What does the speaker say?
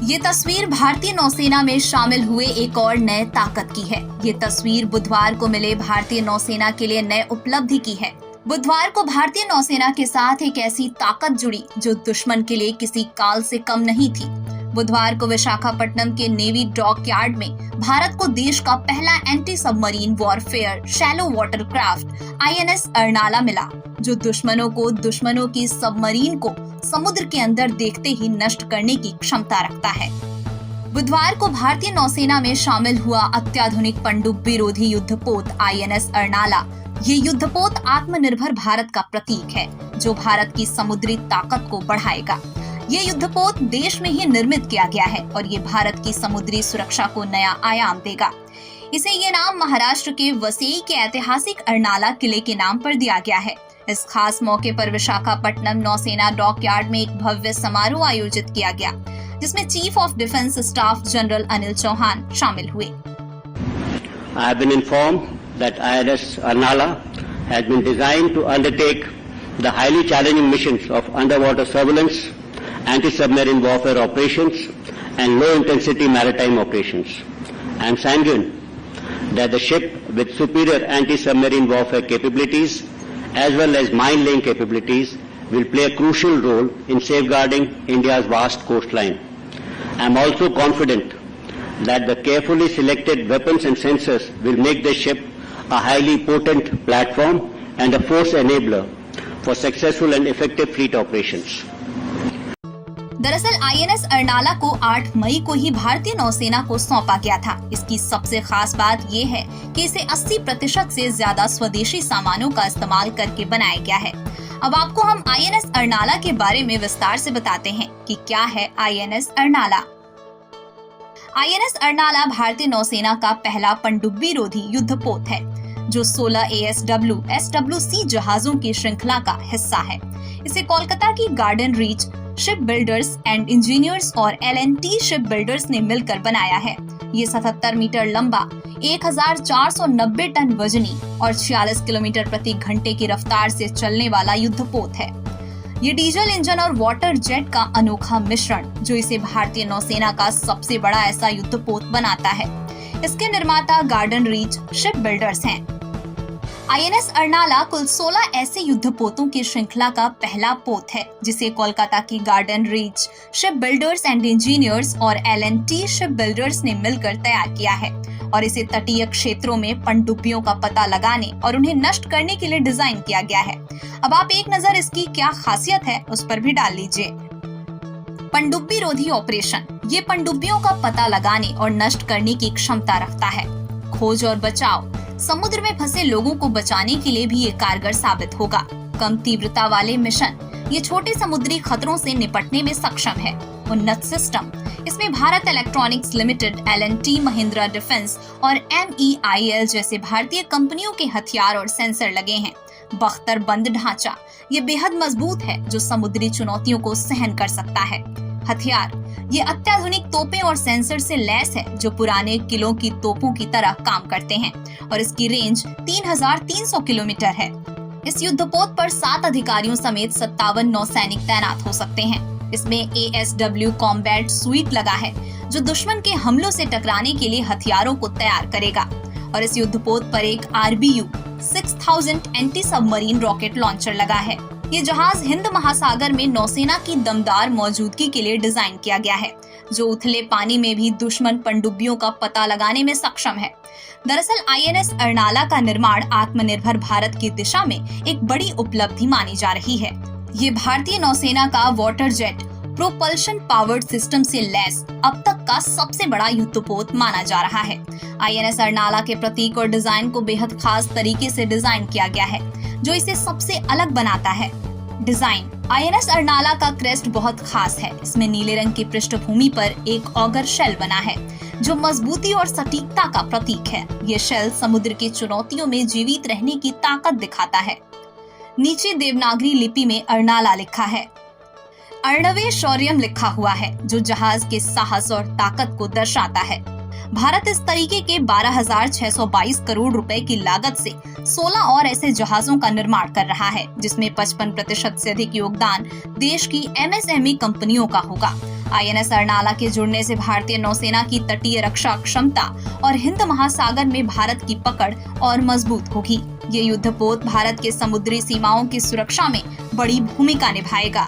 ये तस्वीर भारतीय नौसेना में शामिल हुए एक और नए ताकत की है। ये तस्वीर बुधवार को मिले भारतीय नौसेना के लिए नए उपलब्धि की है। बुधवार को भारतीय नौसेना के साथ एक ऐसी ताकत जुड़ी जो दुश्मन के लिए किसी काल से कम नहीं थी। बुधवार को विशाखापट्टनम के नेवी डॉक यार्ड में भारत को देश का पहला anti submarine warfare shallow water craft INS Arnala मिला, जो दुश्मनों की सबमरीन को समुद्र के अंदर देखते ही नष्ट करने की क्षमता रखता है। बुधवार को भारतीय नौसेना में शामिल हुआ अत्याधुनिक पनडुब्बी विरोधी युद्धपोत INS अर्नाला। ये युद्धपोत आत्मनिर्भर भारत का प्रतीक है, जो भारत की समुद्री ताकत को बढ़ाएगा। ये युद्धपोत देश में ही निर्मित किया गया है और ये भारत की समुद्री सुरक्षा को नया आयाम देगा। इसे ये नाम महाराष्ट्र के वसई के ऐतिहासिक अर्नाला किले के नाम पर दिया गया है। इस खास मौके पर विशाखापट्टनम नौसेना डॉक यार्ड में एक भव्य समारोह आयोजित किया गया, जिसमें chief of defence staff general Anil Chauhan शामिल हुए। I have been informed that INS Arnala has been designed to undertake the highly challenging missions of underwater surveillance, anti-submarine warfare operations, and low-intensity maritime operations. I am sanguine that the ship with superior anti-submarine warfare capabilities as well as mine-laying capabilities will play a crucial role in safeguarding India's vast coastline. I am also confident that the carefully selected weapons and sensors will make the ship a highly potent platform and a force enabler for successful and effective fleet operations. दरअसल INS Arnala को 8 मई को ही भारतीय नौसेना को सौंपा गया था। इसकी सबसे खास बात ये है कि इसे 80% से ज्यादा स्वदेशी सामानों का इस्तेमाल करके बनाया गया है। अब आपको हम INS अर्नाला के बारे में विस्तार से बताते हैं कि क्या है INS अर्नाला। INS अर्नाला भारतीय नौसेना का पहला पनडुब्बी विरोधी युद्धपोत है, जो 16 ASW SWC जहाजों की श्रृंखला का हिस्सा है। इसे कोलकाता की garden reach ship builders and engineers और L&T शिप बिल्डर्स ने मिलकर बनाया है। ये 77 मीटर लंबा, 1490 टन वजनी और 46 किलोमीटर प्रति घंटे की रफ्तार से चलने वाला युद्धपोत है। ये डीजल इंजन और वाटर जेट का अनोखा मिश्रण, जो इसे भारतीय नौसेना का सबसे बड़ा ऐसा युद्धपोत बनाता है। इसके निर्माता गार्डन रीच शिप बिल्डर्स हैं। INS अर्नाला कुल 16 ऐसे युद्धपोतों की श्रृंखला का पहला पोत है, जिसे कोलकाता की garden reach ship builders and engineers और L&T शिप बिल्डर्स ने मिलकर तैयार किया है और इसे तटीय क्षेत्रों में पनडुब्बियों का पता लगाने और उन्हें नष्ट करने के लिए डिजाइन किया गया है। अब आप एक नजर इसकी क्या खासियत है उस पर भी डाल लीजिए। पनडुब्बी विरोधी ऑपरेशन, ये पनडुब्बियों का पता लगाने और नष्ट करने की क्षमता रखता है। खोज और बचाव, समुद्र में फंसे लोगों को बचाने के लिए भी ये कारगर साबित होगा। कम तीव्रता वाले मिशन, ये छोटे समुद्री खतरों से निपटने में सक्षम है। उन्नत सिस्टम, इसमें Bharat electronics limited, L&T Mahindra defence और MEIL जैसे भारतीय कंपनियों के हथियार और सेंसर लगे हैं। बख्तर बंद ढांचा, ये बेहद मजबूत है, जो समुद्री चुनौतियों को सहन कर सकता है। हथियार, ये अत्याधुनिक तोपें और सेंसर से लैस है, जो पुराने किलों की तोपों की तरह काम करते हैं और इसकी रेंज 3300 किलोमीटर है। इस युद्धपोत पर 7 अधिकारियों समेत 57 नौसैनिक तैनात हो सकते हैं। इसमें ASW कॉम्बैट स्वीट लगा है, जो दुश्मन के हमलों से टकराने के लिए हथियारों को तैयार करेगा और इस युद्धपोत पर एक RBU 6000 anti submarine rocket launcher लगा है। ये जहाज हिंद महासागर में नौसेना की दमदार मौजूदगी के लिए डिजाइन किया गया है, जो उथले पानी में भी दुश्मन पनडुब्बियों का पता लगाने में सक्षम है। दरअसल INS अर्नाला का निर्माण आत्मनिर्भर भारत की दिशा में एक बड़ी उपलब्धि मानी जा रही है। ये भारतीय नौसेना का water jet propulsion powered system से लैस अब तक का सबसे बड़ा युद्धपोत माना जा रहा है। INS अर्नाला के प्रतीक और डिजाइन को बेहद खास तरीके से डिजाइन किया गया है, जो इसे सबसे अलग बनाता है। डिजाइन, INS अर्नाला का क्रेस्ट बहुत खास है। इसमें नीले रंग की पृष्ठभूमि पर एक ऑगर शेल बना है, जो मजबूती और सटीकता का प्रतीक है। ये शेल समुद्र की चुनौतियों में जीवित रहने की ताकत दिखाता है। नीचे देवनागरी लिपि में अर्नाला लिखा है। अर्णवे शौर्यम लिखा हुआ है, जो जहाज के साहस और ताकत को दर्शाता है। भारत इस तरीके के 12,622 करोड़ रुपए की लागत से 16 और ऐसे जहाजों का निर्माण कर रहा है, जिसमें 55% से अधिक योगदान देश की MSME कंपनियों का होगा। आईएनएस अर्नाला के जुड़ने से भारतीय नौसेना की तटीय रक्षा क्षमता और हिंद महासागर में भारत की पकड़ और मजबूत होगी। ये युद्धपोत भारत के समुद्री सीमाओं की सुरक्षा में बड़ी भूमिका निभाएगा।